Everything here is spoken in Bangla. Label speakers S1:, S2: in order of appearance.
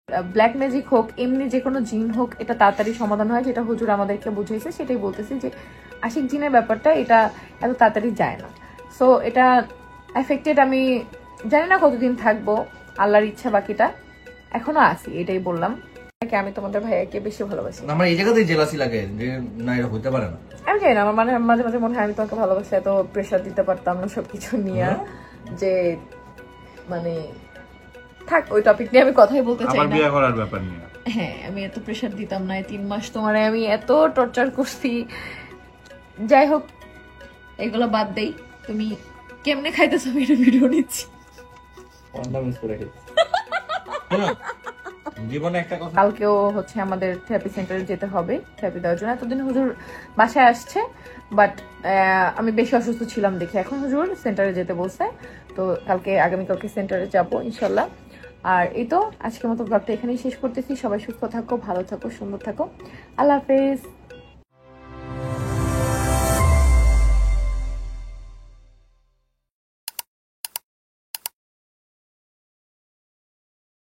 S1: ব্ল্যাক ম্যাজিক হোক, এমনি যে কোনো জিন হোক, এটা তাড়াতাড়ি সমাধান হয়, যেটা হুজুর আমাদেরকে বুঝিয়েছে সেটাই বলতেছি যে আশিক জিনের ব্যাপারটা এটা এত তাড়াতাড়ি যায় না। সো এটা এফেক্টেড, আমি জানি না কতদিন থাকবো, আল্লাহর ইচ্ছা, বাকিটা এখনো আছি, এটাই বললাম। আমি তোমাদের ভাইয়াকে বেশি ভালোবাসি।
S2: আমার এই জায়গাতেই জেলাসি লাগে যে না, এটা হতে পারে না।
S1: আমি জানি না, আমার মানে মাঝে মাঝে মনে হয় আমি তোমাকে ভালোবাসি, এত প্রেশার দিতে পারতাম না সবকিছু নিয়ে, যে মানে থাক, ওই টপিক নিয়ে আমি কথাই বলতে চাই
S3: আবার
S1: না।
S3: বিয়ে করার ব্যাপার নিয়ে
S1: হ্যাঁ, আমি এত প্রেশার দিতাম না, 3 মাস তোমারে আমি এত টর্চার করছি। যাই হোক, এগুলো বাদ দেই, তুমি কেমনে খাইতেছো আমি এটা ভিডিও নিচ্ছি।
S2: জীবনে একটা কথা,
S1: কালকেও হচ্ছে আমাদের থেরাপি সেন্টারে যেতে হবে থেরাপি দেওয়ার জন্য। এতদিন হুজুর বাসায় আসছে, বাট আমি বেশি অসুস্থ ছিলাম দেখে এখন হুজুর সেন্টারে যেতে বলছে। তো আগামীকালকে সেন্টারে যাব ইনশাল্লাহ। আর এই তো আজকের মতো ব্লগটা এখানেই শেষ করতেছি। সবাই সুস্থ থাকো, ভালো থাকো, সুন্দর থাকো। আল্লাহ হাফেজ।